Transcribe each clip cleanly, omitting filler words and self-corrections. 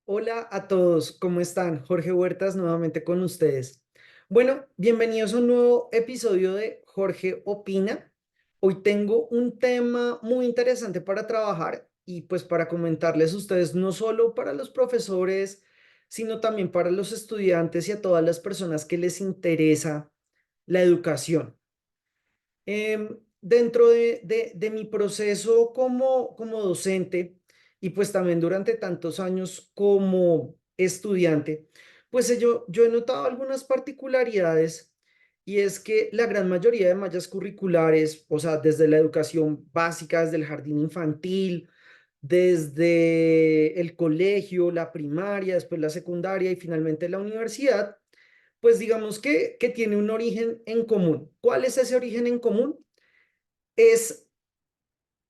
Hola a todos, ¿cómo están? Jorge Huertas nuevamente con ustedes. Bueno, bienvenidos a un nuevo episodio de Jorge Opina. Hoy tengo un tema muy interesante para trabajar y pues para comentarles a ustedes, no solo para los profesores, sino también para los estudiantes y a todas las personas que les interesa la educación. Dentro de mi proceso como docente y pues también durante tantos años como estudiante, pues yo he notado algunas particularidades y es que la gran mayoría de mallas curriculares, o sea, desde la educación básica, desde el jardín infantil, desde el colegio, la primaria, después la secundaria y finalmente la universidad, pues digamos que tiene un origen en común. ¿Cuál es ese origen en común? Es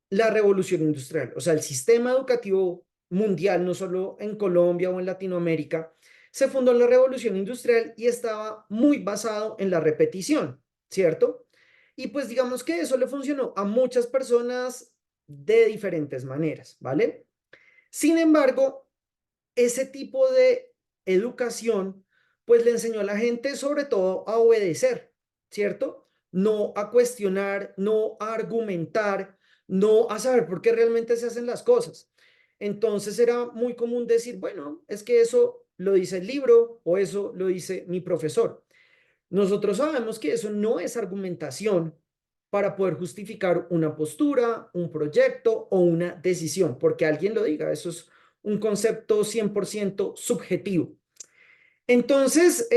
la revolución industrial. O sea, el sistema educativo mundial, no solo en Colombia o en Latinoamérica, se fundó en la revolución industrial y estaba muy basado en la repetición, ¿cierto? Y pues digamos que eso le funcionó a muchas personas de diferentes maneras, ¿vale? Sin embargo, ese tipo de educación, pues le enseñó a la gente sobre todo a obedecer, ¿cierto? No a cuestionar, no a argumentar, no a saber por qué realmente se hacen las cosas. Entonces era muy común decir, bueno, es que eso lo dice el libro o eso lo dice mi profesor. Nosotros sabemos que eso no es argumentación para poder justificar una postura, un proyecto o una decisión, porque alguien lo diga, eso es un concepto 100% subjetivo. Entonces,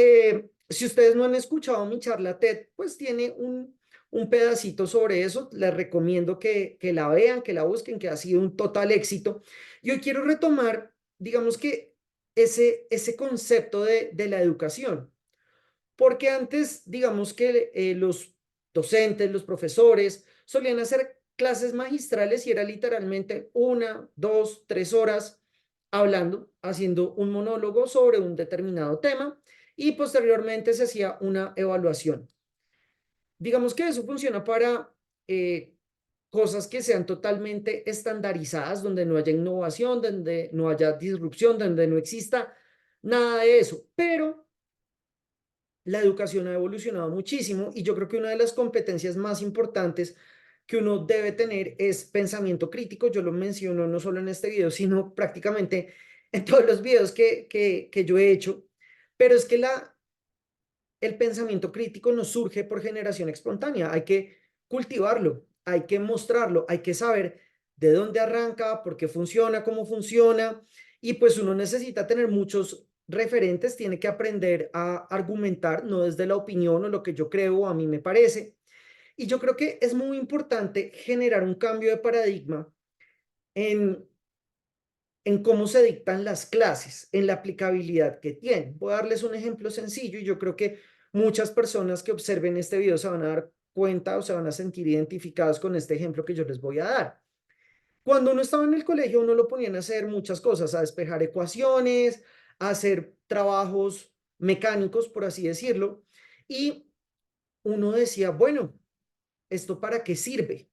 si ustedes no han escuchado mi charla TED, pues tiene un pedacito sobre eso. Les recomiendo que la vean, que la busquen, que ha sido un total éxito. Y hoy quiero retomar, digamos que ese concepto de la educación. Porque antes, digamos que los docentes, los profesores, solían hacer clases magistrales y era literalmente 1, 2, 3 horas hablando, haciendo un monólogo sobre un determinado tema y posteriormente se hacía una evaluación. Digamos que eso funciona para eh, cosas que sean totalmente estandarizadas, donde no haya innovación, donde no haya disrupción, donde no exista nada de eso. Pero la educación ha evolucionado muchísimo y yo creo que una de las competencias más importantes que uno debe tener es pensamiento crítico. Yo lo menciono no solo en este video, sino prácticamente en todos los videos que yo he hecho. Pero es que el pensamiento crítico no surge por generación espontánea. Hay que cultivarlo, hay que mostrarlo, hay que saber de dónde arranca, por qué funciona, cómo funciona. Y pues uno necesita tener muchos referentes, tiene que aprender a argumentar, no desde la opinión o lo que yo creo o a mí me parece. Y yo creo que es muy importante generar un cambio de paradigma en, en cómo se dictan las clases, en la aplicabilidad que tienen. Voy a darles un ejemplo sencillo y yo creo que muchas personas que observen este video se van a dar cuenta o se van a sentir identificados con este ejemplo que yo les voy a dar. Cuando uno estaba en el colegio, uno lo ponían a hacer muchas cosas, a despejar ecuaciones, a hacer trabajos mecánicos, por así decirlo, y uno decía, bueno, ¿esto para qué sirve?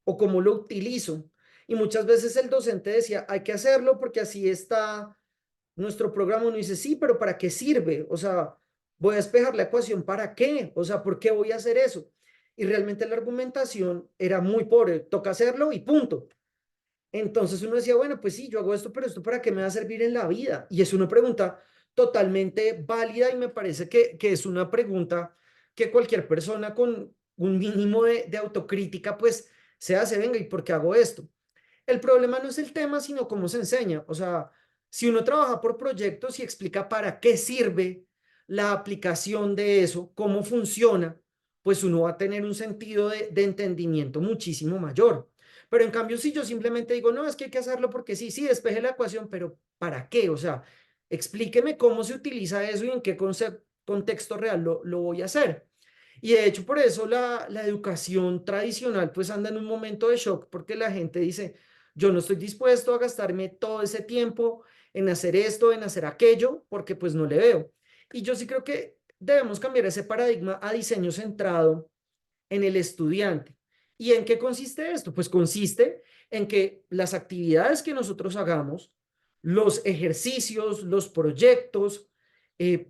¿O cómo lo utilizo? Y muchas veces el docente decía, hay que hacerlo porque así está nuestro programa. Uno dice, sí, pero ¿para qué sirve? O sea, voy a despejar la ecuación, ¿para qué? O sea, ¿por qué voy a hacer eso? Y realmente la argumentación era muy pobre, toca hacerlo y punto. Entonces uno decía, bueno, pues sí, yo hago esto, pero esto para qué me va a servir en la vida. Y es una pregunta totalmente válida y me parece que es una pregunta que cualquier persona con un mínimo de autocrítica, pues se hace, venga, ¿y por qué hago esto? El problema no es el tema, sino cómo se enseña. O sea, si uno trabaja por proyectos y explica para qué sirve la aplicación de eso, cómo funciona, pues uno va a tener un sentido de entendimiento muchísimo mayor. Pero en cambio, si yo simplemente digo, no, es que hay que hacerlo porque sí, sí, despeje la ecuación, pero ¿para qué? O sea, explíqueme cómo se utiliza eso y en qué contexto real lo voy a hacer. Y de hecho, por eso la educación tradicional pues anda en un momento de shock porque la gente dice, yo no estoy dispuesto a gastarme todo ese tiempo en hacer esto, en hacer aquello, porque pues no le veo. Y yo sí creo que debemos cambiar ese paradigma a diseño centrado en el estudiante. ¿Y en qué consiste esto? Pues consiste en que las actividades que nosotros hagamos los ejercicios, los proyectos,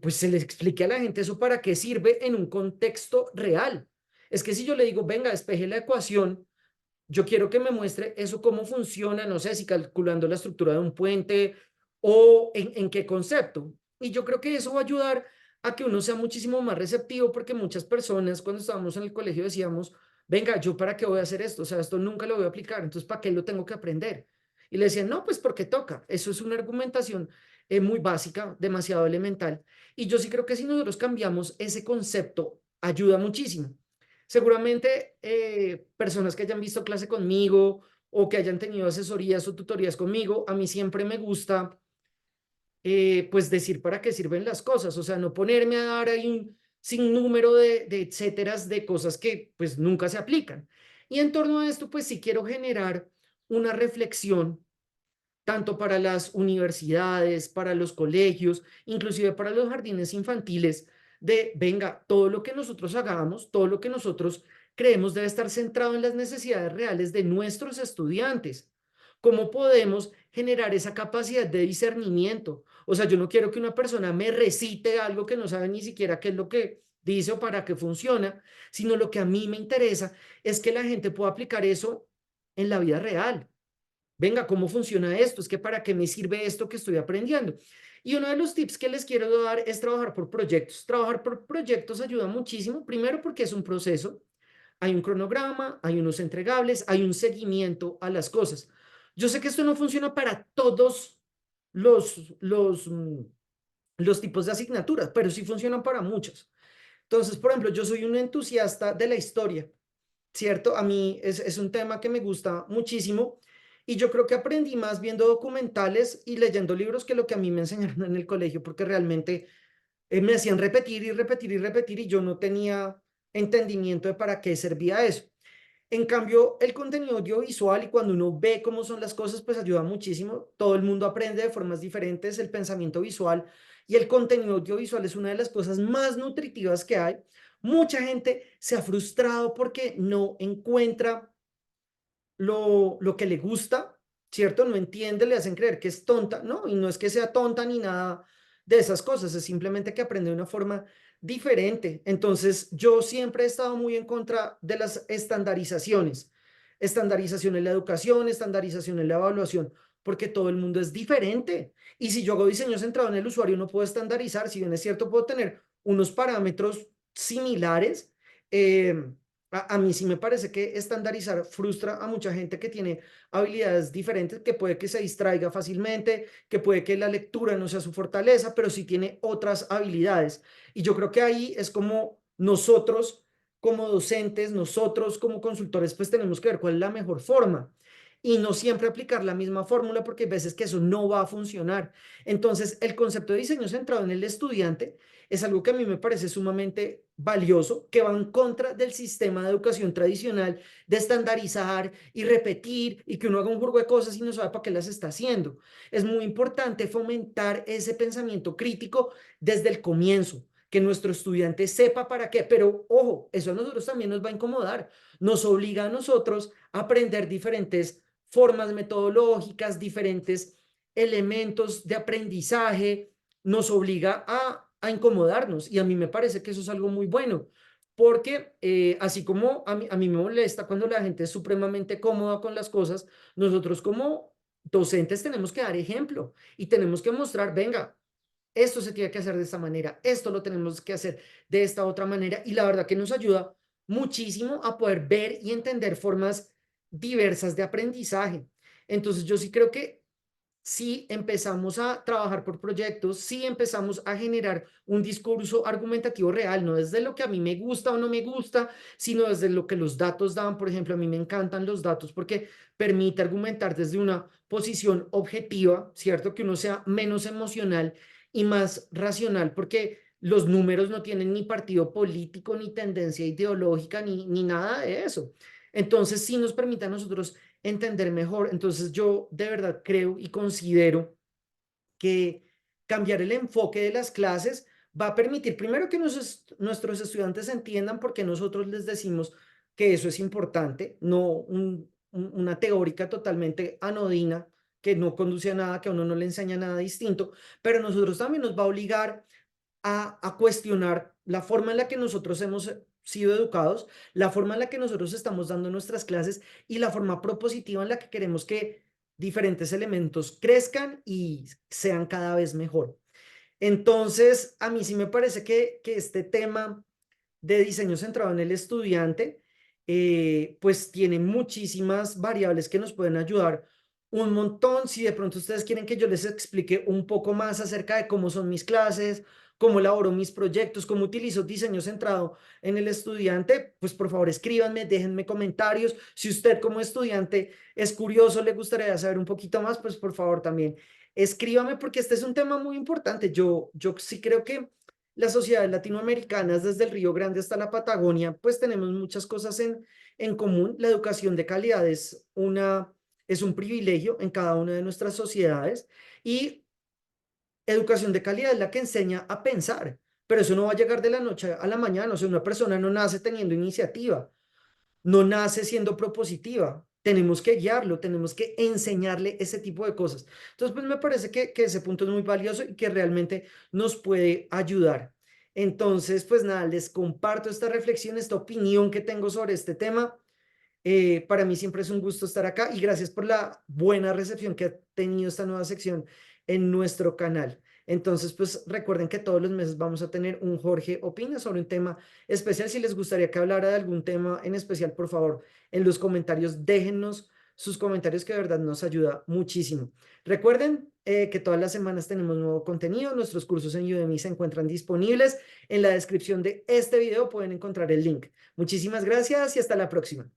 pues se les explique a la gente eso para qué sirve en un contexto real. Es que si yo le digo, venga, despeje la ecuación, yo quiero que me muestre eso cómo funciona, no sé si calculando la estructura de un puente o en qué concepto. Y yo creo que eso va a ayudar a que uno sea muchísimo más receptivo porque muchas personas cuando estábamos en el colegio decíamos, venga, ¿yo para qué voy a hacer esto? O sea, esto nunca lo voy a aplicar, entonces ¿para qué lo tengo que aprender? Y le decían, no, pues porque toca. Eso es una argumentación muy básica, demasiado elemental. Y yo sí creo que si nosotros cambiamos ese concepto, ayuda muchísimo. Seguramente personas que hayan visto clase conmigo o que hayan tenido asesorías o tutorías conmigo, a mí siempre me gusta pues decir para qué sirven las cosas, o sea, no ponerme a dar ahí un sinnúmero de etcéteras de cosas que pues nunca se aplican. Y en torno a esto, pues sí quiero generar una reflexión tanto para las universidades, para los colegios, inclusive para los jardines infantiles, de, venga, todo lo que nosotros hagamos, todo lo que nosotros creemos debe estar centrado en las necesidades reales de nuestros estudiantes. ¿Cómo podemos generar esa capacidad de discernimiento? O sea, yo no quiero que una persona me recite algo que no sabe ni siquiera qué es lo que dice o para qué funciona, sino lo que a mí me interesa es que la gente pueda aplicar eso en la vida real. Venga, ¿cómo funciona esto? Es que para qué me sirve esto que estoy aprendiendo. Y uno de los tips que les quiero dar es trabajar por proyectos. Trabajar por proyectos ayuda muchísimo, primero porque es un proceso, hay un cronograma, hay unos entregables, hay un seguimiento a las cosas. Yo sé que esto no funciona para todos los, los, mm, los tipos de asignaturas, pero sí funcionan para muchos. Entonces, por ejemplo, yo soy un entusiasta de la historia. ¿Cierto? A mí es un tema que me gusta muchísimo y yo creo que aprendí más viendo documentales y leyendo libros que lo que a mí me enseñaron en el colegio, porque realmente me hacían repetir y repetir y repetir y yo no tenía entendimiento de para qué servía eso. En cambio, el contenido audiovisual y cuando uno ve cómo son las cosas, pues ayuda muchísimo. Todo el mundo aprende de formas diferentes, el pensamiento visual y el contenido audiovisual es una de las cosas más nutritivas que hay. Mucha gente se ha frustrado porque no encuentra lo que le gusta, ¿cierto? No entiende, le hacen creer que es tonta, ¿no? Y no es que sea tonta ni nada de esas cosas, es simplemente que aprende de una forma diferente. Entonces, yo siempre he estado muy en contra de las estandarizaciones. Estandarización en la educación, estandarización en la evaluación, porque todo el mundo es diferente. Y si yo hago diseño centrado en el usuario, no puedo estandarizar. Si bien es cierto, puedo tener unos parámetros similares. A mí sí me parece que estandarizar frustra a mucha gente que tiene habilidades diferentes, que puede que se distraiga fácilmente, que puede que la lectura no sea su fortaleza, pero sí tiene otras habilidades. Y yo creo que ahí es como nosotros, como docentes, nosotros como consultores, pues tenemos que ver cuál es la mejor forma. Y no siempre aplicar la misma fórmula porque hay veces que eso no va a funcionar. Entonces, el concepto de diseño centrado en el estudiante es algo que a mí me parece sumamente valioso, que va en contra del sistema de educación tradicional de estandarizar y repetir y que uno haga un juego de cosas y no sabe para qué las está haciendo. Es muy importante fomentar ese pensamiento crítico desde el comienzo, que nuestro estudiante sepa para qué, pero ojo, eso a nosotros también nos va a incomodar, nos obliga a nosotros a aprender diferentes formas metodológicas, diferentes elementos de aprendizaje, nos obliga a incomodarnos y a mí me parece que eso es algo muy bueno, porque así como a mí me molesta cuando la gente es supremamente cómoda con las cosas, nosotros como docentes tenemos que dar ejemplo y tenemos que mostrar, venga, esto se tiene que hacer de esta manera, esto lo tenemos que hacer de esta otra manera y la verdad que nos ayuda muchísimo a poder ver y entender formas diversas de aprendizaje. Entonces yo sí creo que si empezamos a trabajar por proyectos, si empezamos a generar un discurso argumentativo real, no desde lo que a mí me gusta o no me gusta, sino desde lo que los datos dan. Por ejemplo, a mí me encantan los datos porque permite argumentar desde una posición objetiva, ¿cierto? Que uno sea menos emocional y más racional, porque los números no tienen ni partido político, ni tendencia ideológica, ni nada de eso. Entonces, sí nos permite a nosotros entender mejor. Entonces yo de verdad creo y considero que cambiar el enfoque de las clases va a permitir primero que nuestros estudiantes entiendan por qué nosotros les decimos que eso es importante, no una teórica totalmente anodina que no conduce a nada, que a uno no le enseña nada distinto, pero nosotros también nos va a obligar a cuestionar la forma en la que nosotros hemos sido educados, la forma en la que nosotros estamos dando nuestras clases y la forma propositiva en la que queremos que diferentes elementos crezcan y sean cada vez mejor. Entonces, a mí sí me parece que este tema de diseño centrado en el estudiante, pues tiene muchísimas variables que nos pueden ayudar un montón. Si de pronto ustedes quieren que yo les explique un poco más acerca de cómo son mis clases, cómo elaboro mis proyectos, cómo utilizo diseño centrado en el estudiante, pues por favor escríbanme, déjenme comentarios. Si usted como estudiante es curioso, le gustaría saber un poquito más, pues por favor también escríbame porque este es un tema muy importante. Yo sí creo que las sociedades latinoamericanas, desde el Río Grande hasta la Patagonia, pues tenemos muchas cosas en común. La educación de calidad es un privilegio en cada una de nuestras sociedades y educación de calidad es la que enseña a pensar, pero eso no va a llegar de la noche a la mañana. O sea, una persona no nace teniendo iniciativa, no nace siendo propositiva. Tenemos que guiarlo, tenemos que enseñarle ese tipo de cosas. Entonces, pues me parece que ese punto es muy valioso y que realmente nos puede ayudar. Entonces, pues nada, les comparto esta reflexión, esta opinión que tengo sobre este tema. Para mí siempre es un gusto estar acá y gracias por la buena recepción que ha tenido esta nueva sección en nuestro canal. Entonces, pues recuerden que todos los meses vamos a tener un Jorge Opina sobre un tema especial. Si les gustaría que hablara de algún tema en especial, por favor, en los comentarios déjennos sus comentarios que de verdad nos ayuda muchísimo. Recuerden que todas las semanas tenemos nuevo contenido. Nuestros cursos en Udemy se encuentran disponibles. En la descripción de este video pueden encontrar el link. Muchísimas gracias y hasta la próxima.